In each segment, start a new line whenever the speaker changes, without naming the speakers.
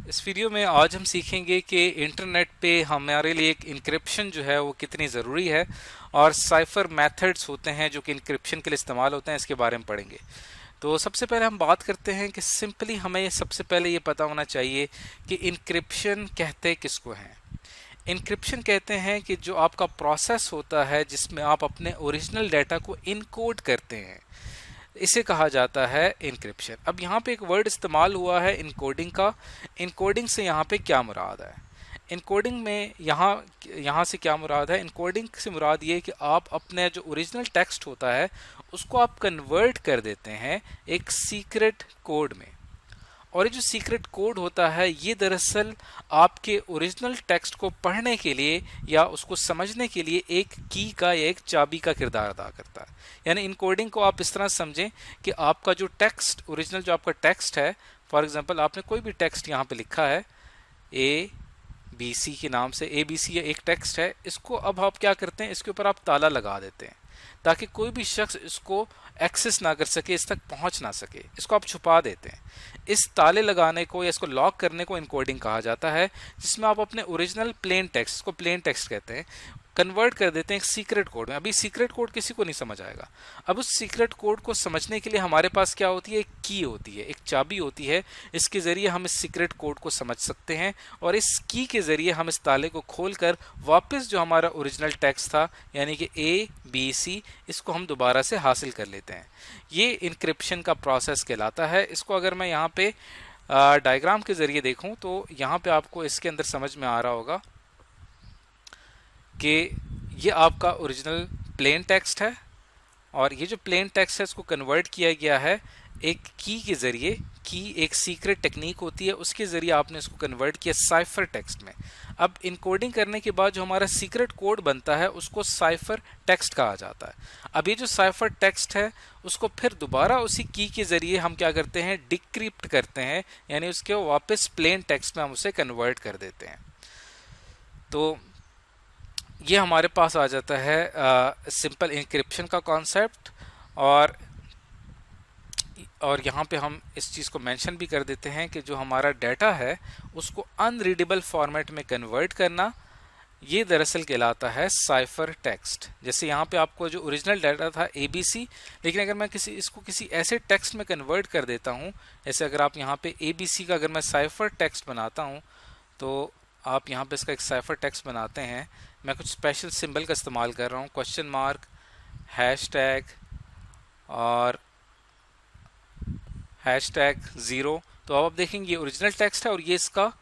इस वीडियो में आज हम सीखेंगे कि इंटरनेट पे हमारे लिए एक इंक्रिप्शन जो है वो कितनी ज़रूरी है और साइफर मेथड्स होते हैं जो कि इंक्रिप्शन के लिए इस्तेमाल होते हैं, इसके बारे में पढ़ेंगे। तो सबसे पहले हम बात करते हैं कि सिंपली हमें सबसे पहले ये पता होना चाहिए कि इंक्रिप्शन कहते किसको हैं। इंक्रिप्शन कहते हैं कि जो आपका प्रोसेस होता है जिसमें आप अपने ओरिजिनल डाटा को इनकोड करते हैं, इसे कहा जाता है इंक्रिप्शन। अब यहाँ पे एक वर्ड इस्तेमाल हुआ है इनकोडिंग का। इनकोडिंग से यहाँ पे क्या मुराद है? इनकोडिंग में यहाँ से क्या मुराद है? इनकोडिंग से मुराद ये कि आप अपने जो ओरिजिनल टेक्स्ट होता है उसको आप कन्वर्ट कर देते हैं एक सीक्रेट कोड में। और ये जो सीक्रेट कोड होता है ये दरअसल आपके ओरिजिनल टेक्स्ट को पढ़ने के लिए या उसको समझने के लिए एक की का या एक चाबी का किरदार अदा करता है। यानी इनकोडिंग को आप इस तरह समझें कि आपका जो टेक्स्ट, ओरिजिनल जो आपका टेक्स्ट है, फॉर एग्जांपल आपने कोई भी टेक्स्ट यहाँ पे लिखा है ए बी सी के नाम से, ए बी सी या एक टेक्स्ट है, इसको अब आप क्या करते हैं, इसके ऊपर आप ताला लगा देते हैं ताकि कोई भी शख्स इसको एक्सेस ना कर सके, इस तक पहुंच ना सके। इसको आप छुपा देते हैं। इस ताले लगाने को या इसको लॉक करने को इनकोडिंग कहा जाता है, जिसमें आप अपने ओरिजिनल प्लेन टेक्स्ट को, प्लेन टेक्स्ट कहते हैं, कन्वर्ट कर देते हैं एक सीक्रेट कोड में। अभी सीक्रेट कोड किसी को नहीं समझ आएगा। अब उस सीक्रेट कोड को समझने के लिए हमारे पास क्या होती है? एक की होती है, एक चाबी होती है। इसके जरिए हम इस सीक्रेट कोड को समझ सकते हैं और इस की के जरिए हम इस ताले को खोलकर वापस जो हमारा ओरिजिनल टेक्स्ट था यानी कि ए बी सी, इसको हम दोबारा से हासिल कर लेते हैं। ये इनक्रिप्शन का प्रोसेस कहलाता है। इसको अगर मैं यहाँ पे डायग्राम के जरिए देखूं तो यहाँ पे आपको इसके अंदर समझ में आ रहा होगा कि ये आपका ओरिजिनल प्लेन टेक्स्ट है और ये जो प्लेन टेक्स्ट है इसको कन्वर्ट किया गया है एक की के जरिए। की एक सीक्रेट टेक्निक होती है, उसके जरिए आपने इसको कन्वर्ट किया साइफर टेक्स्ट में। अब इनकोडिंग करने के बाद जो हमारा सीक्रेट कोड बनता है उसको साइफर टेक्स्ट कहा जाता है। अब ये जो साइफर टेक्स्ट है उसको फिर दोबारा उसी की के जरिए हम क्या करते हैं? डिक्रिप्ट करते हैं, यानी उसके वापस प्लेन टेक्स्ट में हम उसे कन्वर्ट कर देते हैं। तो ये हमारे पास आ जाता है सिंपल इंक्रिप्शन का कॉन्सेप्ट। और यहाँ पे हम इस चीज़ को मेंशन भी कर देते हैं कि जो हमारा डाटा है उसको अनरीडेबल फॉर्मेट में कन्वर्ट करना, ये दरअसल कहलाता है साइफर टेक्स्ट। जैसे यहाँ पे आपको जो ओरिजिनल डाटा था ABC, लेकिन अगर मैं इसको किसी ऐसे टेक्स्ट में कन्वर्ट कर देता हूँ, जैसे अगर आप यहाँ पे ABC का अगर मैं साइफर टेक्स्ट बनाता हूँ तो आप यहाँ पे इसका एक साइफर टेक्स्ट बनाते हैं। मैं कुछ स्पेशल सिंबल का इस्तेमाल कर रहा हूँ, क्वेश्चन मार्क, हैशटैग और हैशटैग 0। तो अब आप देखेंगे ये ओरिजिनल टेक्स्ट है और ये इसका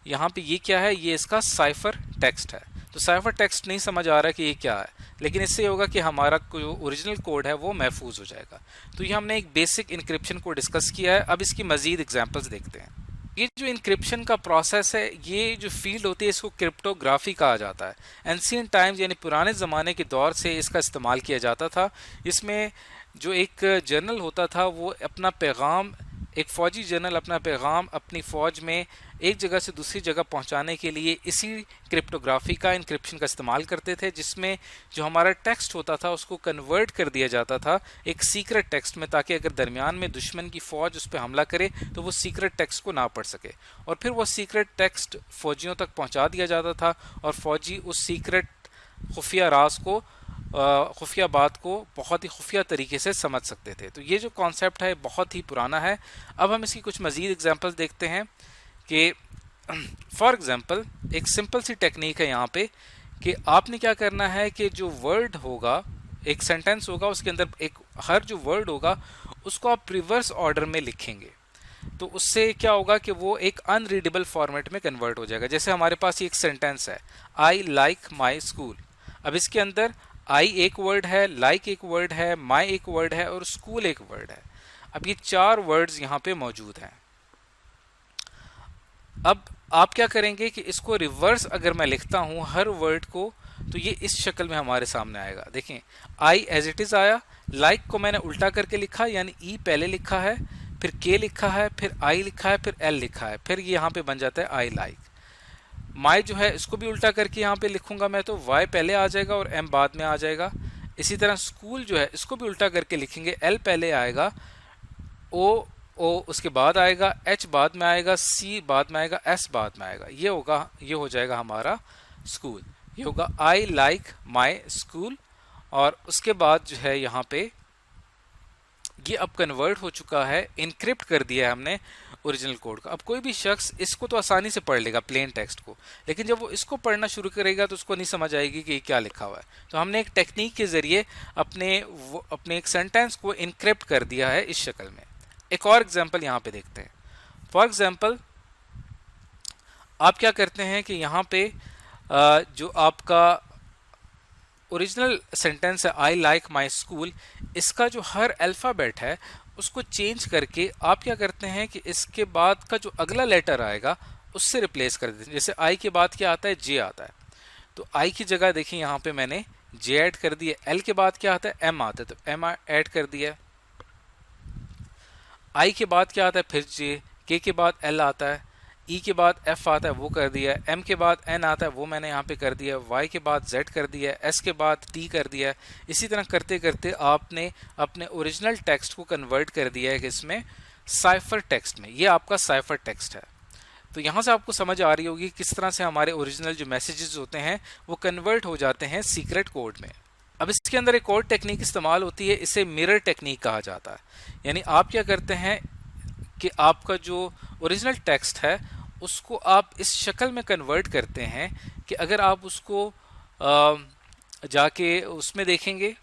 यहाँ पे ये क्या है? ये इसका साइफर टेक्स्ट है। तो साइफर टेक्स्ट नहीं समझ आ रहा कि ये क्या है, लेकिन इससे होगा कि हमारा जो ओरिजिनल कोड है वो महफूज हो जाएगा। तो ये हमने एक बेसिक इंक्रिप्शन को डिस्कस किया है। अब इसकी मजीद एग्जांपल्स देखते हैं। ये जो इंक्रिप्शन का प्रोसेस है, ये जो फील्ड होती है इसको क्रिप्टोग्राफी कहा जाता है। एंशिएंट टाइम्स यानी पुराने ज़माने के दौर से इसका इस्तेमाल किया जाता था। इसमें जो एक जनरल होता था वो अपना पैगाम, एक फ़ौजी जनरल अपना पैगाम अपनी फ़ौज में एक जगह से दूसरी जगह पहुंचाने के लिए इसी क्रिप्टोग्राफी का, इंक्रिप्शन का इस्तेमाल करते थे, जिसमें जो हमारा टेक्स्ट होता था उसको कन्वर्ट कर दिया जाता था एक सीक्रेट टेक्स्ट में, ताकि अगर दरमियान में दुश्मन की फ़ौज उस पर हमला करे तो वो सीक्रेट टेक्स्ट को ना पढ़ सके। और फिर वो सीक्रेट टेक्स्ट फ़ौजियों तक पहुँचा दिया जाता था और फ़ौजी उस सीक्रेट खुफिया राज को, खुफिया बात को बहुत ही खुफिया तरीके से समझ सकते थे। तो ये जो कॉन्सेप्ट है बहुत ही पुराना है। अब हम इसकी कुछ मज़ीद एग्जांपल्स देखते हैं कि फॉर एग्जांपल एक सिंपल सी टेक्निक है यहाँ पे कि आपने क्या करना है कि जो वर्ड होगा, एक सेंटेंस होगा, उसके अंदर एक हर जो वर्ड होगा उसको आप रिवर्स ऑर्डर में लिखेंगे। तो उससे क्या होगा कि वो एक अनरीडेबल फॉर्मेट में कन्वर्ट हो जाएगा। जैसे हमारे पास एक सेंटेंस है, आई लाइक माई स्कूल। अब इसके अंदर आई एक वर्ड है, लाइक एक वर्ड है, माई एक वर्ड है और स्कूल एक वर्ड है। अब ये 4 वर्ड्स यहाँ पे मौजूद हैं। अब आप क्या करेंगे कि इसको रिवर्स अगर मैं लिखता हूँ हर वर्ड को, तो ये इस शक्ल में हमारे सामने आएगा। देखें, आई एज इट इज आया, लाइक को मैंने उल्टा करके लिखा, यानी ई पहले लिखा है, फिर के लिखा है, फिर आई लिखा है, फिर एल लिखा है, फिर ये यहाँ पे बन जाता है आई लाइक। माई जो है इसको भी उल्टा करके यहाँ पे लिखूंगा मैं, तो वाई पहले आ जाएगा और एम बाद में आ जाएगा। इसी तरह स्कूल जो है इसको भी उल्टा करके लिखेंगे, एल पहले आएगा, ओ ओ उसके बाद आएगा, एच बाद में आएगा, सी बाद में आएगा, एस बाद में आएगा। ये होगा, ये हो जाएगा हमारा स्कूल। ये होगा आई लाइक माई स्कूल। और उसके बाद जो है यहाँ पे ये अब कन्वर्ट हो चुका है, इनक्रिप्ट कर दिया है हमने ओरिजिनल कोड का। अब कोई भी शख्स इसको तो आसानी से पढ़ लेगा प्लेन टेक्स्ट को, लेकिन जब वो इसको पढ़ना शुरू करेगा तो उसको नहीं समझ आएगी कि ये क्या लिखा हुआ है। तो हमने एक टेक्निक के जरिए अपने एक सेंटेंस को इनक्रिप्ट कर दिया है इस शक्ल में। एक और एग्जाम्पल यहाँ पे देखते हैं। फॉर एग्जाम्पल आप क्या करते हैं कि यहाँ पे जो आपका ओरिजिनल सेंटेंस है आई लाइक माई स्कूल, इसका जो हर अल्फ़ाबेट है उसको चेंज करके आप क्या करते हैं कि इसके बाद का जो अगला लेटर आएगा उससे रिप्लेस कर देते हैं। जैसे आई के बाद क्या आता है, जे आता है, तो आई की जगह देखिए यहाँ पे मैंने जे ऐड कर दिया। एल के बाद क्या आता है, एम आता है, तो एम ऐड कर दिया। आई के बाद क्या आता है, फिर जे, के बाद एल आता है, ई के बाद एफ आता है, वो कर दिया। एम के बाद एन आता है, वो मैंने यहाँ पे कर दिया। वाई के बाद जेड कर दिया। एस के बाद टी कर दिया। इसी तरह करते करते आपने अपने ओरिजिनल टेक्स्ट को कन्वर्ट कर दिया है इसमें साइफर टेक्स्ट में। ये आपका साइफर टेक्स्ट है। तो यहाँ से आपको समझ आ रही होगी किस तरह से हमारे ओरिजिनल जो मैसेजेस होते हैं वो कन्वर्ट हो जाते हैं सीक्रेट कोड में। अब इसके अंदर एक और टेक्निक इस्तेमाल होती है, इसे मिरर टेक्निक कहा जाता है। यानी आप क्या करते हैं कि आपका जो ओरिजिनल टेक्स्ट है उसको आप इस शक्ल में कन्वर्ट करते हैं कि अगर आप उसको जाके उसमें देखेंगे,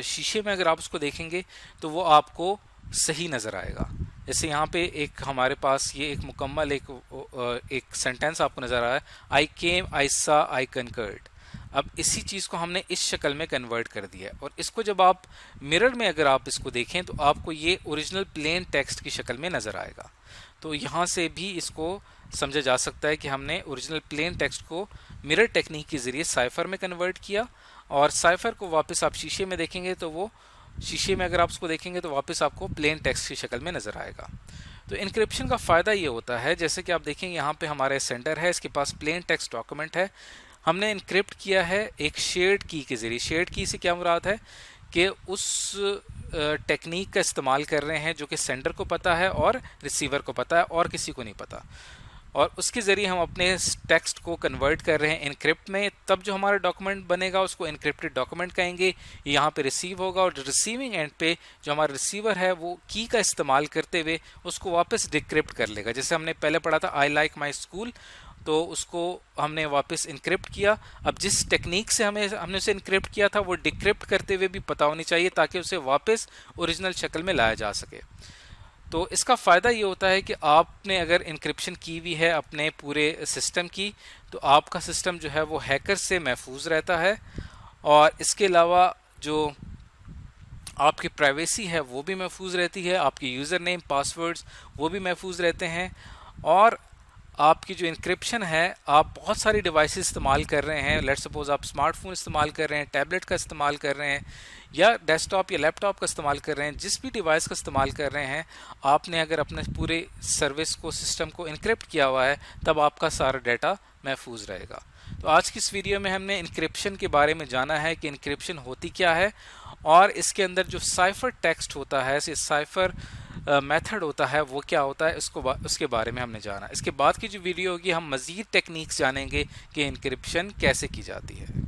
शीशे में अगर आप उसको देखेंगे तो वो आपको सही नज़र आएगा। जैसे यहाँ पे एक हमारे पास ये एक मुकम्मल एक सेंटेंस आपको नज़र आ रहा है, आई केम, आई सा, आई कनकर्ड। अब इसी चीज़ को हमने इस शक्ल में कन्वर्ट कर दिया है, और इसको जब आप मिरर में अगर आप इसको देखें तो आपको ये ओरिजिनल प्लेन टेक्स्ट की शक्ल में नज़र आएगा। तो यहाँ से भी इसको समझा जा सकता है कि हमने ओरिजिनल प्लेन टेक्स्ट को मिरर टेक्निक के ज़रिए साइफर में कन्वर्ट किया, और साइफर को वापस आप शीशे में देखेंगे तो वो शीशे में अगर आप उसको देखेंगे तो वापस आपको प्लेन टेक्स्ट की शक्ल में नज़र आएगा। तो इनक्रिप्शन का फ़ायदा ये होता है, जैसे कि आप देखेंगे यहाँ पे हमारे सेंडर है, इसके पास प्लेन टेक्स्ट डॉक्यूमेंट है, हमने इनक्रिप्ट किया है एक शेयर्ड की के ज़रिए। शेयर्ड की से क्या मुराद है कि उस टेक्निक का इस्तेमाल कर रहे हैं जो कि सेंडर को पता है और रिसीवर को पता है और किसी को नहीं पता, और उसके ज़रिए हम अपने टेक्स्ट को कन्वर्ट कर रहे हैं इनक्रिप्ट में। तब जो हमारा डॉक्यूमेंट बनेगा उसको इनक्रिप्टेड डॉक्यूमेंट कहेंगे। यहाँ पे रिसीव होगा, और रिसीविंग एंड पे जो हमारा रिसीवर है वो की का इस्तेमाल करते हुए उसको वापस डिक्रिप्ट कर लेगा। जैसे हमने पहले पढ़ा था आई लाइक माई स्कूल, तो उसको हमने वापस इनक्रिप्ट किया। अब जिस टेक्निक से हमने उसे इनक्रिप्ट किया था वो डिक्रिप्ट करते हुए भी पता होनी चाहिए ताकि उसे वापस ओरिजिनल शक्ल में लाया जा सके। तो इसका फ़ायदा ये होता है कि आपने अगर इंक्रिप्शन की हुई है अपने पूरे सिस्टम की, तो आपका सिस्टम जो है वो हैकर से महफूज रहता है, और इसके अलावा जो आपकी प्राइवेसी है वो भी महफूज रहती है, आपके यूज़र नेम पासवर्ड्स वो भी महफूज रहते हैं, और आपकी जो इंक्रिप्शन है आप बहुत सारी डिवाइसेस इस्तेमाल कर रहे हैं। लेट्स सपोज आप स्मार्टफोन इस्तेमाल कर रहे हैं, टैबलेट का इस्तेमाल कर रहे हैं, या डेस्कटॉप या लैपटॉप का इस्तेमाल कर रहे हैं, जिस भी डिवाइस का इस्तेमाल कर रहे हैं, आपने अगर अपने पूरे सर्विस को, सिस्टम को इनक्रिप्ट किया हुआ है तब आपका सारा डाटा महफूज रहेगा। तो आज की इस वीडियो में हमने इंक्रिप्शन के बारे में जाना है कि इंक्रिप्शन होती क्या है, और इसके अंदर जो साइफर टेक्स्ट होता है, साइफर मेथड होता है वो क्या होता है, उसके बारे में हमने जाना। इसके बाद की जो वीडियो होगी हम मज़ीद टेक्निक्स जानेंगे कि इंक्रिप्शन कैसे की जाती है।